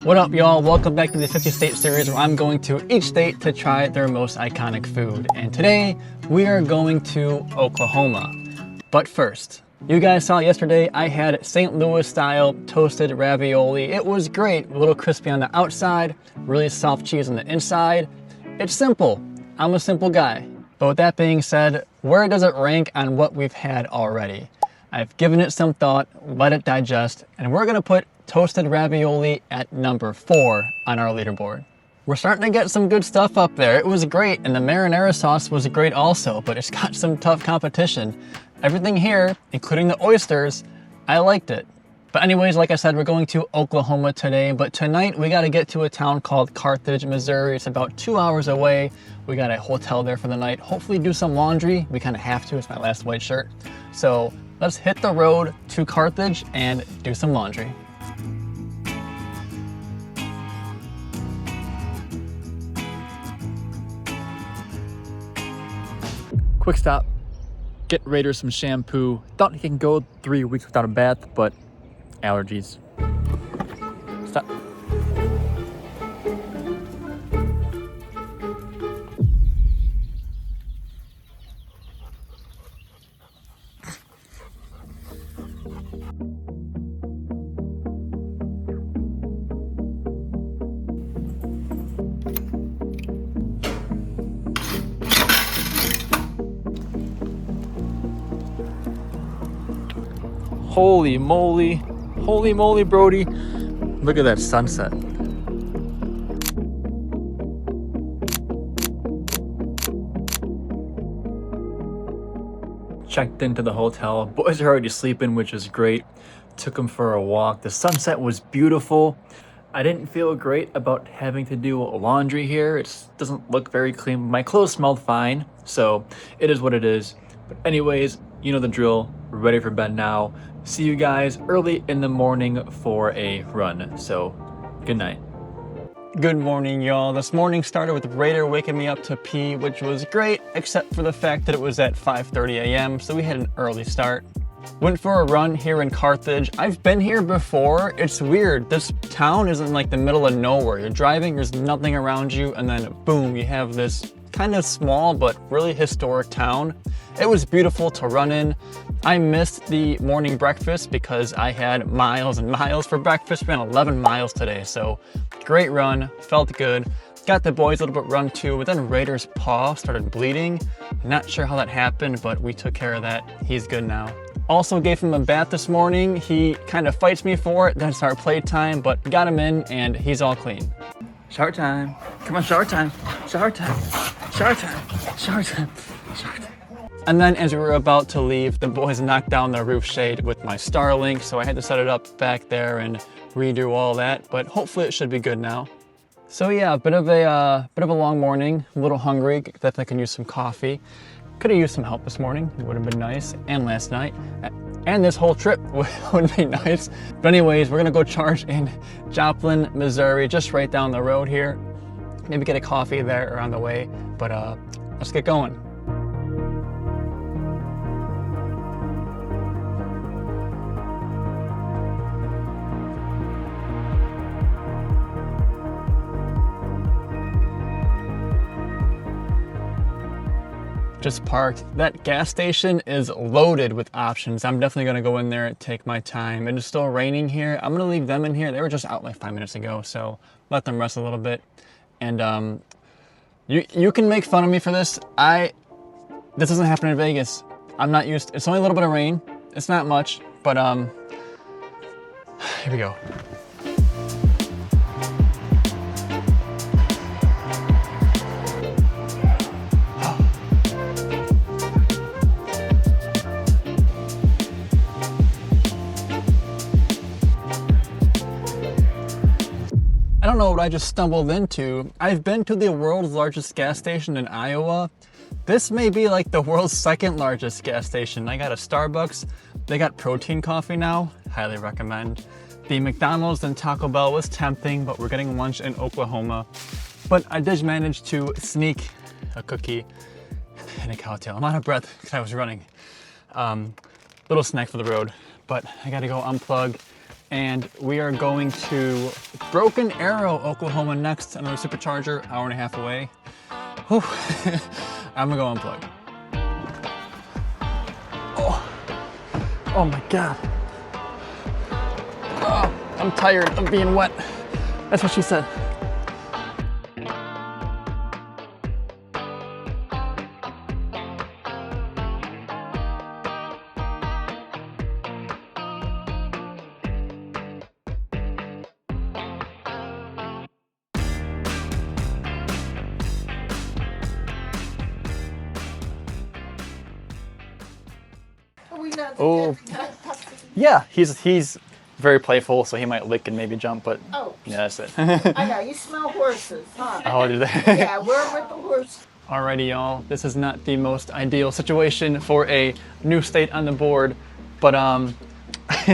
What up, y'all? Welcome back to the 50 state series where I'm going to each state to try their most iconic food. And today we are going to Oklahoma. But first, you guys saw yesterday I had St. Louis style toasted ravioli. It was great, a little crispy on the outside, really soft cheese on the inside. It's simple. I'm a simple guy. But with that being said, where does it rank on what we've had already? I've given it some thought, let it digest, and we're gonna put toasted ravioli at number 4 on our leaderboard. We're starting to get some good stuff up there. It was great, and the marinara sauce was great also, but it's got some tough competition. Everything here, including the oysters, I liked it. But anyways, like I said, we're going to Oklahoma today, but tonight we gotta get to a town called Carthage, Missouri. It's about 2 hours away. We got a hotel there for the night. Hopefully do some laundry. We kind of have to, it's my last white shirt. So let's hit the road to Carthage and do some laundry. Quick stop, get Raider some shampoo. Thought he can go 3 weeks without a bath, but allergies. Stop. Holy moly, Brody. Look at that sunset. Checked into the hotel. Boys are already sleeping, which is great. Took them for a walk. The sunset was beautiful. I didn't feel great about having to do laundry here. It doesn't look very clean. My clothes smelled fine, so it is what it is. But anyways, you know the drill. We're ready for bed now. See you guys early in the morning for a run. So, good night. Good morning, y'all. This morning started with Raider waking me up to pee, which was great, except for the fact that it was at 5:30 a.m., so we had an early start. Went for a run here in Carthage. I've been here before. It's weird. This town is in like the middle of nowhere. You're driving, there's nothing around you, and then boom, you have this kind of small but really historic town. It was beautiful to run in. I missed the morning breakfast because I had miles and miles for breakfast. Ran 11 miles today, so great run, felt good. Got the boys a little bit run too, but then Raider's paw started bleeding. Not sure how that happened, but we took care of that. He's good now. Also gave him a bath this morning. He kind of fights me for it, then it's our playtime, but got him in and he's all clean. Shower time. Come on, shower time. Shower time. Shower time. Shower time. Shower time. And then as we were about to leave, the boys knocked down the roof shade with my Starlink, so I had to set it up back there and redo all that, but hopefully it should be good now. So yeah, a bit of a long morning, a little hungry, definitely can use some coffee. Could have used some help this morning, it would have been nice, and last night. And this whole trip would be nice. But anyways, we're gonna go charge in Joplin, Missouri, just right down the road here. Maybe get a coffee there on the way, but let's get going. Just parked. That gas station is loaded with options. I'm definitely gonna go in there and take my time. It is still raining here. I'm gonna leave them in here. They were just out like 5 minutes ago, so let them rest a little bit. And you can make fun of me for this. This doesn't happen in Vegas. I'm not used. It's only a little bit of rain. It's not much, but here we go. I don't know what I just stumbled into. I've been to the world's largest gas station in Iowa. This may be like the world's second largest gas station. I got a Starbucks. They got protein coffee now. Highly recommend. The McDonald's and Taco Bell was tempting, but we're getting lunch in Oklahoma. But I did manage to sneak a cookie and a cocktail. I'm out of breath because I was running. Little snack for the road, but I gotta go unplug And we are going to Broken Arrow, Oklahoma next. Another supercharger, hour and a half away. Whew. I'm gonna go unplug. Oh my God. Oh, I'm tired of being wet. That's what she said. Oh, yeah, he's very playful, so he might lick and maybe jump, but yeah, that's it. I know, you smell horses, huh? Oh, did they? Yeah, we're with the horse. Alrighty, y'all, this is not the most ideal situation for a new state on the board, but I'm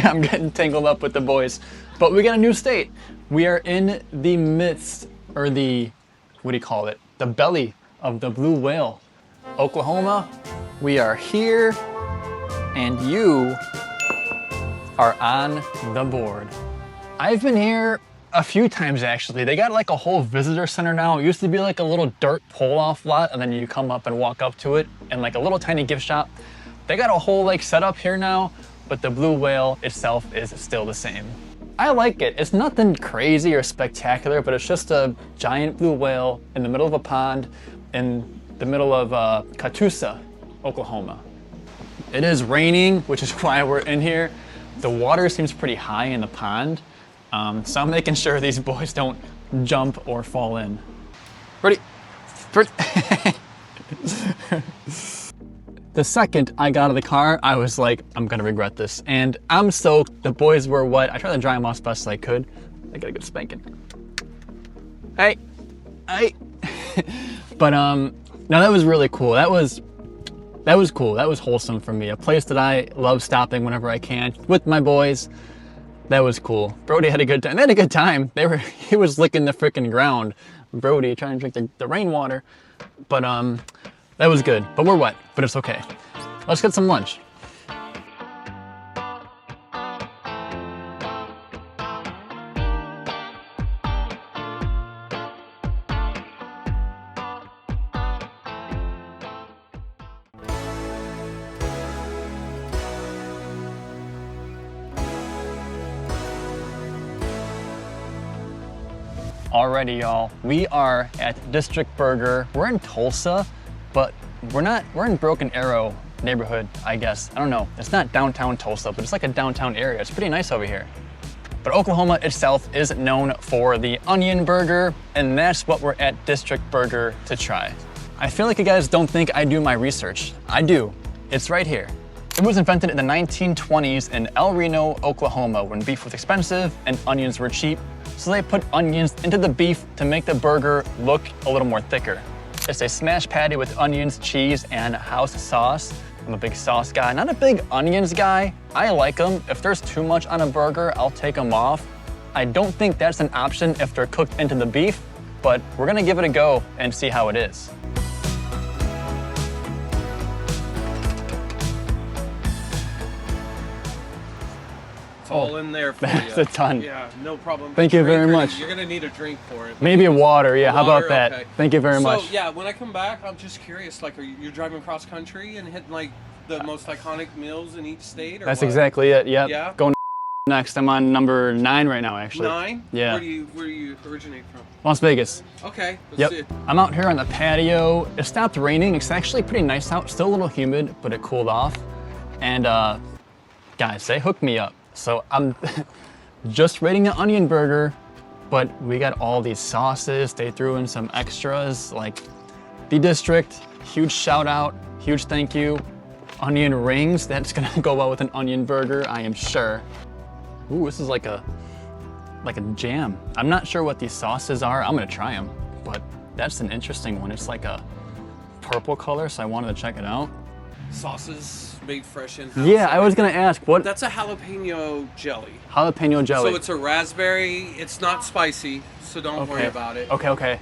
getting tangled up with the boys. But we got a new state. We are in the midst, or the, what do you call it? The belly of the blue whale. Oklahoma, we are here, and you are on the board. I've been here a few times actually. They got like a whole visitor center now. It used to be like a little dirt pull-off lot, and then you come up and walk up to it, and like a little tiny gift shop. They got a whole like setup here now, but the blue whale itself is still the same. I like it. It's nothing crazy or spectacular, but it's just a giant blue whale in the middle of a pond in the middle of Carthage, Oklahoma. It is raining, which is why we're in here. The water seems pretty high in the pond, so I'm making sure these boys don't jump or fall in. Ready? The second I got out of the car, I was like, I'm gonna regret this. And I'm soaked, the boys were wet. I tried to dry them off as best as I could. I got a good spanking. Hey. But no, that was really cool. That was cool. That was wholesome for me. A place that I love stopping whenever I can with my boys. That was cool. Brody had a good time. They had a good time. He was licking the freaking ground. Brody trying to drink the rainwater. But that was good. But we're wet, but it's okay. Let's get some lunch. Alrighty, y'all, we are at District Burger. We're in Tulsa, but we're in Broken Arrow neighborhood, I guess. I don't know, it's not downtown Tulsa, but it's like a downtown area. It's pretty nice over here. But Oklahoma itself is known for the onion burger, and that's what we're at District Burger to try. I feel like you guys don't think I do my research. I do, it's right here. It was invented in the 1920s in El Reno, Oklahoma, when beef was expensive and onions were cheap. So they put onions into the beef to make the burger look a little more thicker. It's a smashed patty with onions, cheese, and house sauce. I'm a big sauce guy, not a big onions guy. I like them. If there's too much on a burger, I'll take them off. I don't think that's an option if they're cooked into the beef, but we're gonna give it a go and see how it is. All in there for you. That's a ton. Yeah, no problem. Thank you very much. You're gonna need a drink for it. Maybe a water, yeah, how about Water, that? okay. Thank you very much. So yeah, when I come back, I'm just curious, like, you're driving cross country and hitting like the most iconic meals in each state, or That's what? exactly it, yep. Yeah? Going next, I'm on number 9 right now, actually. 9? Yeah. Where do you originate from? Las Vegas. Okay, let's Yep. see. I'm out here on the patio. It stopped raining. It's actually pretty nice out. Still a little humid, but it cooled off. And guys, they hooked me up. So I'm just rating an onion burger, but we got all these sauces. They threw in some extras, like the District. Huge shout out, huge thank you. Onion rings, that's gonna go well with an onion burger, I am sure. Ooh, this is like a jam. I'm not sure what these sauces are. I'm gonna try them, but that's an interesting one. It's like a purple color, so I wanted to check it out. Sauces made fresh in-house. Yeah, I was gonna ask, what? That's a jalapeno jelly. Jalapeno jelly. So it's a raspberry. It's not spicy, so don't worry about it. Okay.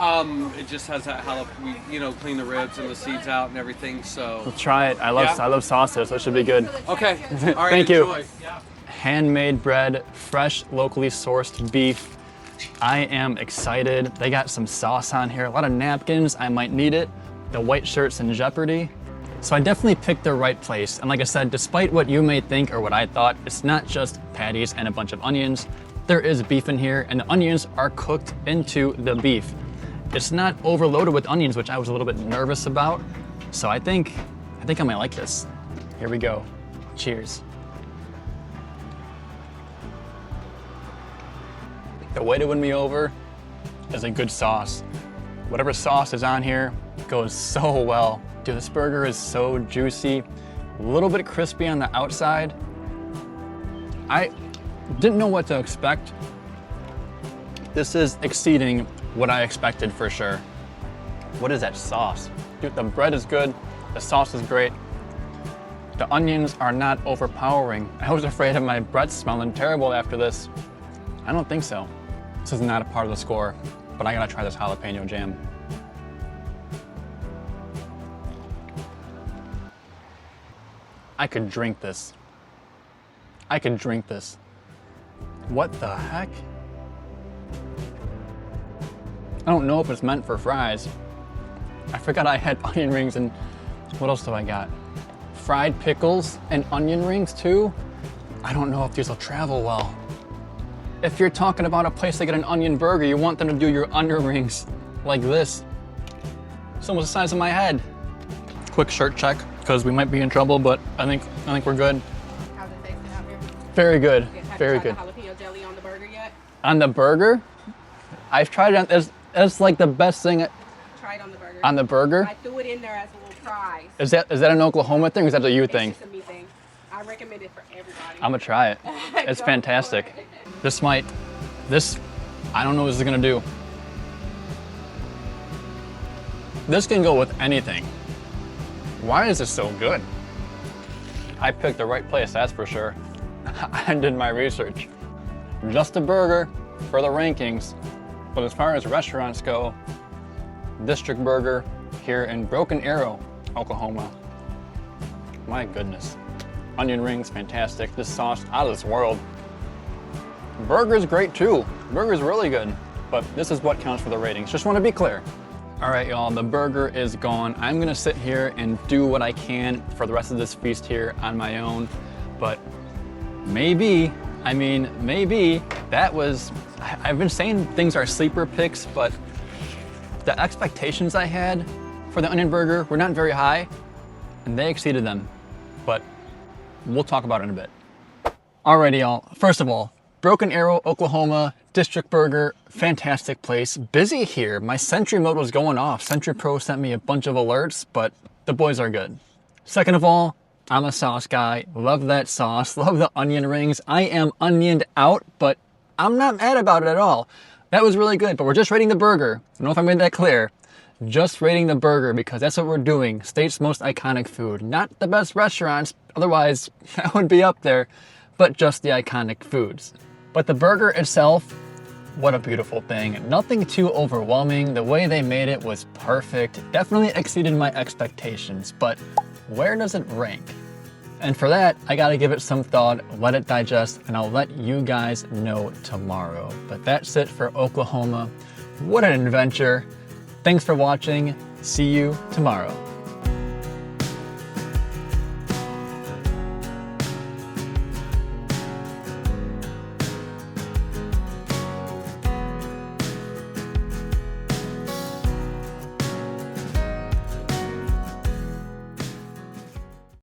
It just has that jalapeno. You know, clean the ribs and the seeds out and everything. So Let's try it. I love sauces, so it should be good. okay. All right. Thank you. Enjoy. Yeah. handmade bread, fresh, locally sourced beef. I am excited. They got some sauce on here, a lot of napkins. I might need it. The white shirt's in jeopardy. So I definitely picked the right place. And like I said, despite what you may think or what I thought, it's not just patties and a bunch of onions. There is beef in here, and the onions are cooked into the beef. It's not overloaded with onions, which I was a little bit nervous about. So I think I might like this. Here we go. Cheers. The way to win me over is a good sauce. Whatever sauce is on here goes so well. Dude, this burger is so juicy, a little bit crispy on the outside. I didn't know what to expect. This is exceeding what I expected for sure. What is that sauce? Dude, the bread is good, the sauce is great. The onions are not overpowering. I was afraid of my breath smelling terrible after this. I don't think so. This is not a part of the score, but I gotta try this jalapeno jam. I could drink this. I could drink this. What the heck? I don't know if it's meant for fries. I forgot I had onion rings, and what else do I got? Fried pickles and onion rings too? I don't know if these will travel well. If you're talking about a place to get an onion burger, you want them to do your onion rings like this. It's almost the size of my head. Quick shirt check, because we might be in trouble, but I think we're good. How's it taste out here? Very good, Have very you good. tried the jalapeno jelly on the burger yet? On the burger, I've tried it. It's like the best thing Try it on the burger. on the burger. I threw it in there as a little prize. Is that an Oklahoma thing, or is that a you thing? It's just a me thing. I recommend it for everybody. I'm gonna try it. It's Go fantastic. for it. I don't know what this is gonna do. This can go with anything. Why is this so good? I picked the right place, that's for sure. I did my research. Just a burger for the rankings. But as far as restaurants go, District Burger here in Broken Arrow, Oklahoma. My goodness. Onion rings, fantastic. This sauce, out of this world. Burger's great too. Burger's really good. But this is what counts for the ratings. Just want to be clear. All right, y'all, the burger is gone. I'm gonna sit here and do what I can for the rest of this feast here on my own. But maybe that was, I've been saying things are sleeper picks, but the expectations I had for the onion burger were not very high, and they exceeded them. But we'll talk about it in a bit. Alrighty, y'all. First of all, Broken Arrow, Oklahoma, District Burger, fantastic place. Busy here. My Sentry mode was going off. Sentry Pro sent me a bunch of alerts, but the boys are good. Second of all, I'm a sauce guy. Love that sauce. Love the onion rings. I am onioned out, but I'm not mad about it at all. That was really good, but we're just rating the burger. I don't know if I made that clear. Just rating the burger because that's what we're doing. State's most iconic food. Not the best restaurants, otherwise I would be up there, but just the iconic foods. But the burger itself, what a beautiful thing. Nothing too overwhelming. The way they made it was perfect. Definitely exceeded my expectations, but where does it rank? And for that, I gotta give it some thought, let it digest, and I'll let you guys know tomorrow. But that's it for Oklahoma. What an adventure. Thanks for watching. See you tomorrow.